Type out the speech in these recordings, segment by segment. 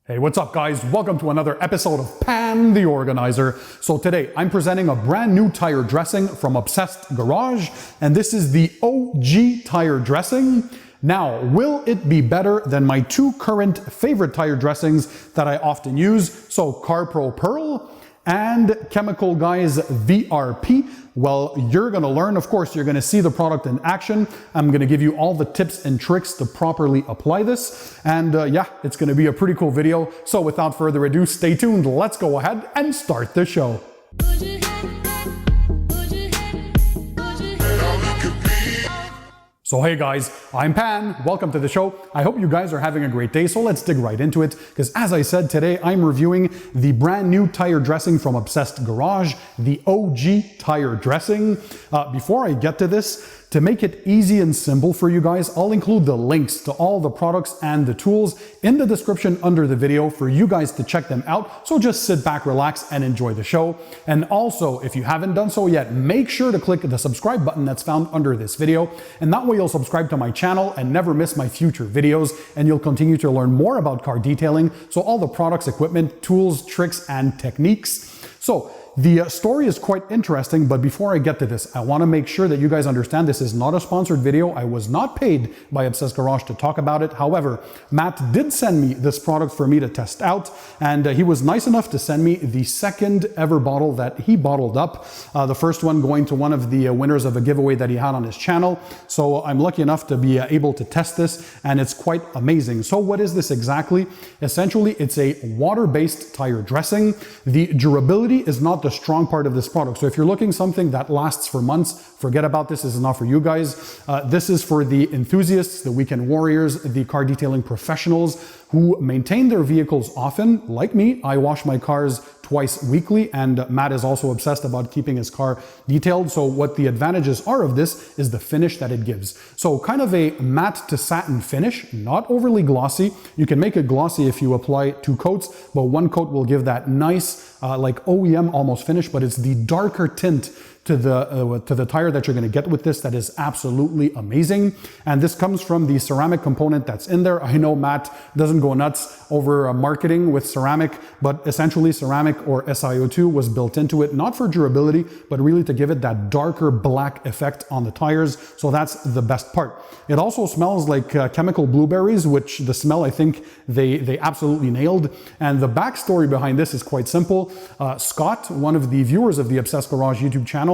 Hey, what's up guys? Welcome to another episode of Pan the Organizer. So today I'm presenting a brand new tire dressing from Obsessed Garage, and this is the OG tire dressing. Now, will it be better than my two current favorite tire dressings that I often use? So CarPro PERL and Chemical Guys VRP. Well, you're gonna learn, of course, you're gonna see the product in action. I'm gonna give you all the tips and tricks to properly apply this. And yeah, it's gonna be a pretty cool video. So without further ado, stay tuned. Let's go ahead and start the show. So hey guys, I'm Pan, welcome to the show. I hope you guys are having a great day, so let's dig right into it, because as I said, today I'm reviewing the brand new tire dressing from Obsessed Garage, the OG tire dressing. Before I get to this, to make it easy and simple for you guys, I'll include the links to all the products and the tools in the description under the video for you guys to check them out. So just sit back, relax, and enjoy the show. And also, if you haven't done so yet, make sure to click the subscribe button that's found under this video. And that way you'll subscribe to my channel and never miss my future videos. And you'll continue to learn more about car detailing. So all the products, equipment, tools, tricks, and techniques. So the story is quite interesting, but before I get to this, I want to make sure that you guys understand this is not a sponsored video. I was not paid by Obsessed Garage to talk about it. However, Matt did send me this product for me to test out, and he was nice enough to send me the second ever bottle that he bottled up. The first one going to one of the winners of a giveaway that he had on his channel. So I'm lucky enough to be able to test this, and it's quite amazing. So what is this exactly? Essentially, it's a water-based tire dressing. The durability is not the strong part of this product. So if you're looking something that lasts for months, forget about this. This is not for you guys. This is for the enthusiasts, the weekend warriors, the car detailing professionals who maintain their vehicles often. Like me, I wash my cars twice weekly, and Matt is also obsessed about keeping his car detailed. So what the advantages are of this is the finish that it gives. So kind of a matte to satin finish, not overly glossy. You can make it glossy if you apply 2 coats, but 1 coat will give that nice, like OEM almost finish, but it's the darker tint to the tire that you're going to get with this that is absolutely amazing. And this comes from the ceramic component that's in there. I know Matt doesn't go nuts over marketing with ceramic, but essentially ceramic or SiO2 was built into it, not for durability, but really to give it that darker black effect on the tires. So that's the best part. It also smells like chemical blueberries, which the smell I think they absolutely nailed. And the backstory behind this is quite simple. Scott, one of the viewers of the Obsessed Garage YouTube channel,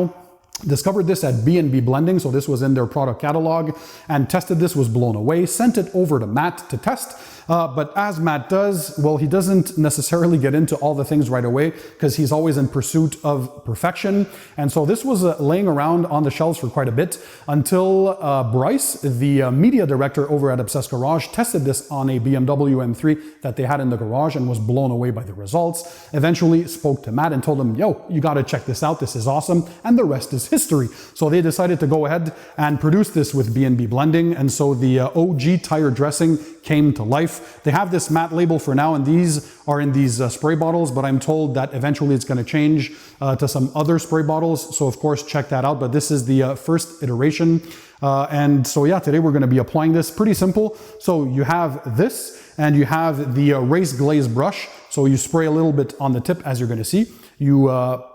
discovered this at B&B Blending, so this was in their product catalog, and tested this, was blown away, sent it over to Matt to test. But as Matt does, well, he doesn't necessarily get into all the things right away because he's always in pursuit of perfection. And so this was laying around on the shelves for quite a bit until Bryce, the media director over at Obsessed Garage, tested this on a BMW M3 that they had in the garage and was blown away by the results. Eventually spoke to Matt and told him, yo, you got to check this out. This is awesome. And the rest is history. So they decided to go ahead and produce this with B&B Blending. And so the OG tire dressing came to life. They have this matte label for now, and these are in these spray bottles, but I'm told that eventually it's going to change to some other spray bottles. So of course, check that out. But this is the first iteration. And so yeah, today we're going to be applying this. Pretty simple. So you have this, and you have the RaceGlaze brush. So you spray a little bit on the tip, as you're going to see. You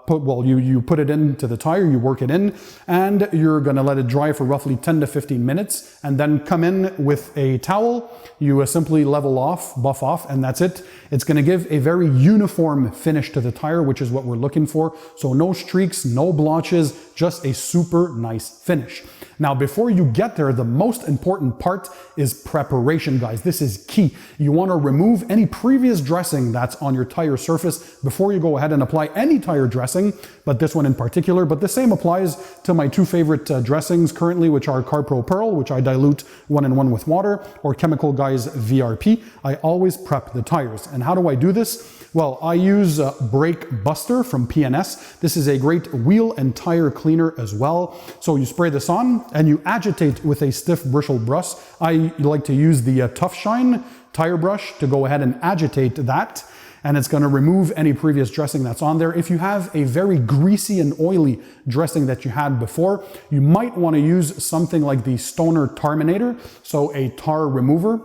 put it into the tire, you work it in, and you're gonna let it dry for roughly 10 to 15 minutes, and then come in with a towel. You simply level off, buff off, and that's it. It's gonna give a very uniform finish to the tire, which is what we're looking for. So no streaks, no blotches, just a super nice finish. Now, before you get there, the most important part is preparation, guys. This is key. You wanna remove any previous dressing that's on your tire surface before you go ahead and apply any tire dressing, but this one in particular. But the same applies to my two favorite dressings currently, which are CarPro PERL, which I dilute 1-in-1 with water, or Chemical Guys VRP. I always prep the tires. And how do I do this? Well, I use Brake Buster from PNS. This is a great wheel and tire cleaner as well. So you spray this on and you agitate with a stiff bristled brush. I like to use the Tough Shine tire brush to go ahead and agitate that. And it's gonna remove any previous dressing that's on there. If you have a very greasy and oily dressing that you had before, you might wanna use something like the Stoner Tarminator, so a tar remover.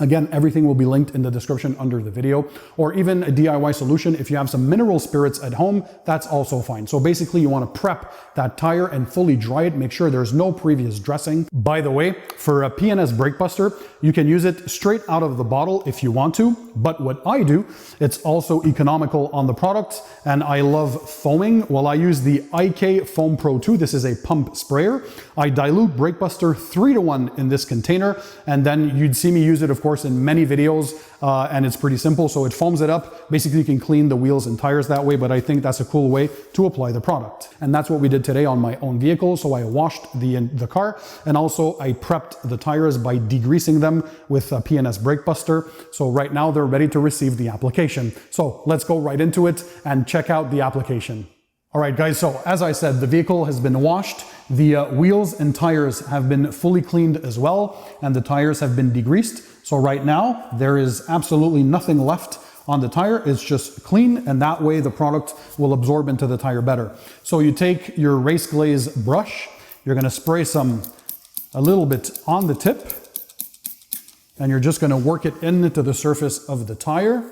Again, everything will be linked in the description under the video, or even a DIY solution. If you have some mineral spirits at home, that's also fine. So basically you want to prep that tire and fully dry it. Make sure there's no previous dressing. By the way, for a P&S brake buster, you can use it straight out of the bottle if you want to, but what I do, it's also economical on the product, and I love foaming. Well, I use the IK Foam Pro 2. This is a pump sprayer. I dilute brake buster 3:1 in this container, and then you'd see me use it, of course, in many videos, and it's pretty simple. So it foams it up. Basically, you can clean the wheels and tires that way, but I think that's a cool way to apply the product. And that's what we did today on my own vehicle. So I washed the car, and also I prepped the tires by degreasing them with a P&S brake buster. So right now they're ready to receive the application. So let's go right into it and check out the application. All right, guys, so as I said, the vehicle has been washed. The wheels and tires have been fully cleaned as well, and the tires have been degreased. So right now, there is absolutely nothing left on the tire. It's just clean, and that way the product will absorb into the tire better. So you take your RaceGlaze brush, you're gonna spray a little bit on the tip, and you're just gonna work it into the surface of the tire.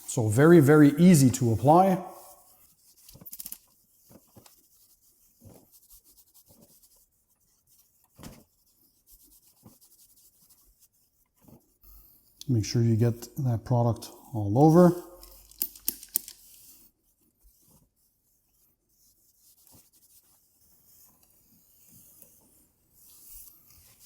So very, very easy to apply. Make sure you get that product all over.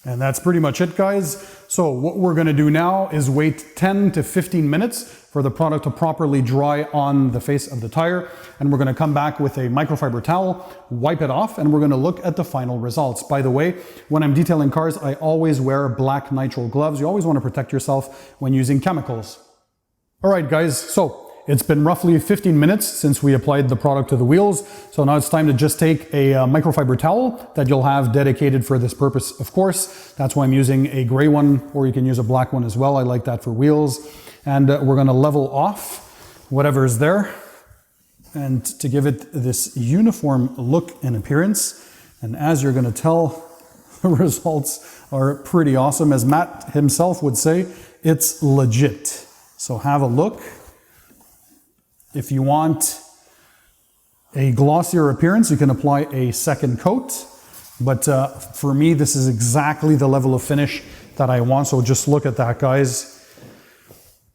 And that's pretty much it, guys. So what we're gonna do now is wait 10 to 15 minutes for the product to properly dry on the face of the tire. And we're gonna come back with a microfiber towel, wipe it off, and we're gonna look at the final results. By the way, when I'm detailing cars, I always wear black nitrile gloves. You always wanna protect yourself when using chemicals. All right, guys, so it's been roughly 15 minutes since we applied the product to the wheels. So now it's time to just take a microfiber towel that you'll have dedicated for this purpose, of course. That's why I'm using a gray one, or you can use a black one as well. I like that for wheels. And we're gonna level off whatever is there, and to give it this uniform look and appearance. And as you're gonna tell, the results are pretty awesome. As Matt himself would say, it's legit. So have a look. If you want a glossier appearance, you can apply a second coat. But for me, this is exactly the level of finish that I want. So just look at that, guys.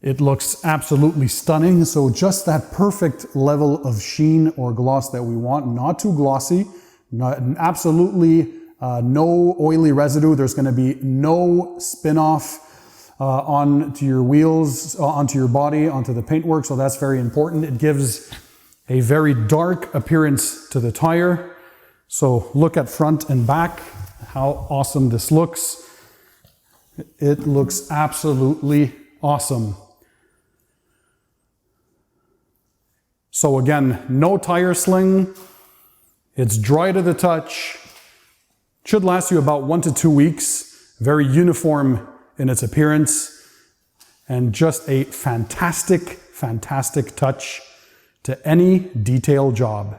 It looks absolutely stunning. So just that perfect level of sheen or gloss that we want. Not too glossy, absolutely no oily residue. There's gonna be no spin-off onto your wheels, onto your body, onto the paintwork, so that's very important. It gives a very dark appearance to the tire. So look at front and back, how awesome this looks. It looks absolutely awesome. So again, no tire sling. It's dry to the touch. Should last you about 1 to 2 weeks. Very uniform in its appearance, and just a fantastic, fantastic touch to any detail job.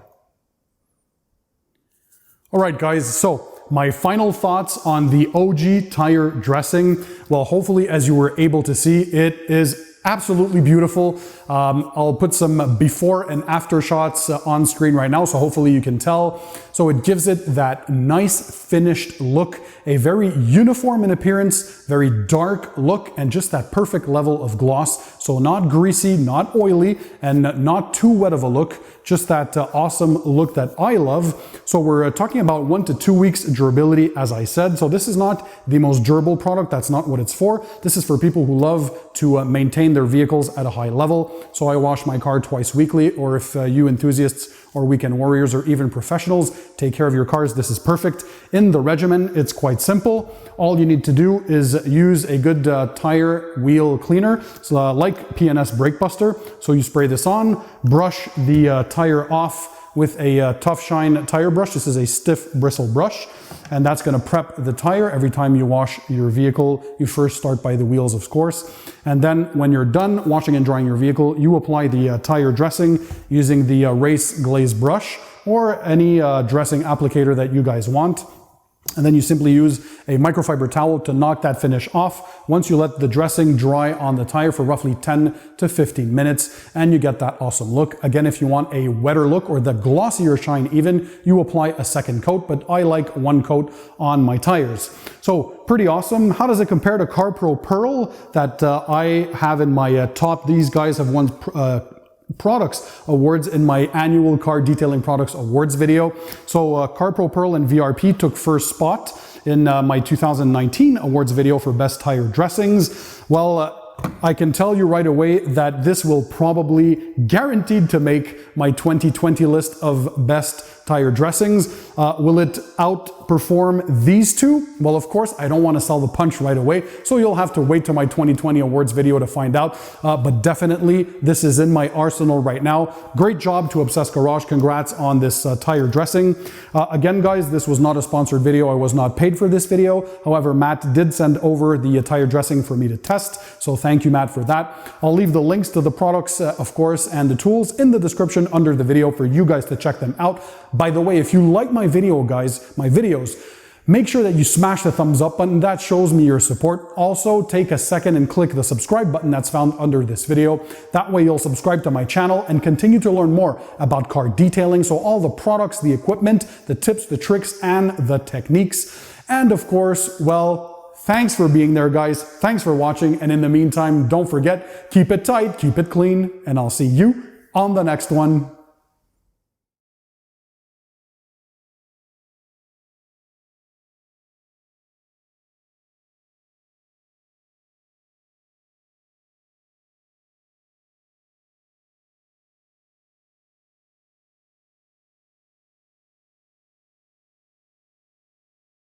All right, guys, so my final thoughts on the OG tire dressing. Well, hopefully, as you were able to see, it is absolutely beautiful. I'll put some before and after shots on screen right now, so hopefully you can tell. So it gives it that nice finished look, a very uniform in appearance, very dark look, and just that perfect level of gloss. So not greasy, not oily, and not too wet of a look, just that awesome look that I love. So we're talking about 1 to 2 weeks durability, as I said. So this is not the most durable product. That's not what it's for. This is for people who love to maintain their vehicles at a high level. So I wash my car twice weekly, or if you enthusiasts or weekend warriors or even professionals take care of your cars, this is perfect. In the regimen, it's quite simple. All you need to do is use a good tire wheel cleaner, so, like P&S Brake Buster. So you spray this on, brush the tire off with a Tough Shine tire brush. This is a stiff bristle brush, and that's going to prep the tire every time you wash your vehicle. You first start by the wheels, of course, and then when you're done washing and drying your vehicle, you apply the tire dressing using the RaceGlaze brush or any dressing applicator that you guys want. And then you simply use a microfiber towel to knock that finish off. Once you let the dressing dry on the tire for roughly 10 to 15 minutes, and you get that awesome look. Again, if you want a wetter look or the glossier shine even, you apply a second coat, but I like one coat on my tires. So pretty awesome. How does it compare to CarPro PERL that I have in my top? These guys have won products awards in my annual car detailing products awards video. So CarPro PERL and VRP took first spot in my 2019 awards video for best tire dressings. Well, I can tell you right away that this will probably guaranteed to make my 2020 list of best tire dressings. Will it outperform these two? Well, of course, I don't want to sell the punch right away, so you'll have to wait till my 2020 awards video to find out. But definitely, this is in my arsenal right now. Great job to Obsessed Garage. Congrats on this tire dressing. Again, guys, this was not a sponsored video. I was not paid for this video. However, Matt did send over the tire dressing for me to test, so thank you, Matt, for that. I'll leave the links to the products, of course, and the tools in the description under the video for you guys to check them out. By the way, if you like my video, guys, my videos, make sure that you smash the thumbs up button. That shows me your support. Also, take a second and click the subscribe button that's found under this video. That way you'll subscribe to my channel and continue to learn more about car detailing. So all the products, the equipment, the tips, the tricks, and the techniques. And of course, well, thanks for being there, guys. Thanks for watching. And in the meantime, don't forget, keep it tight, keep it clean, and I'll see you on the next one.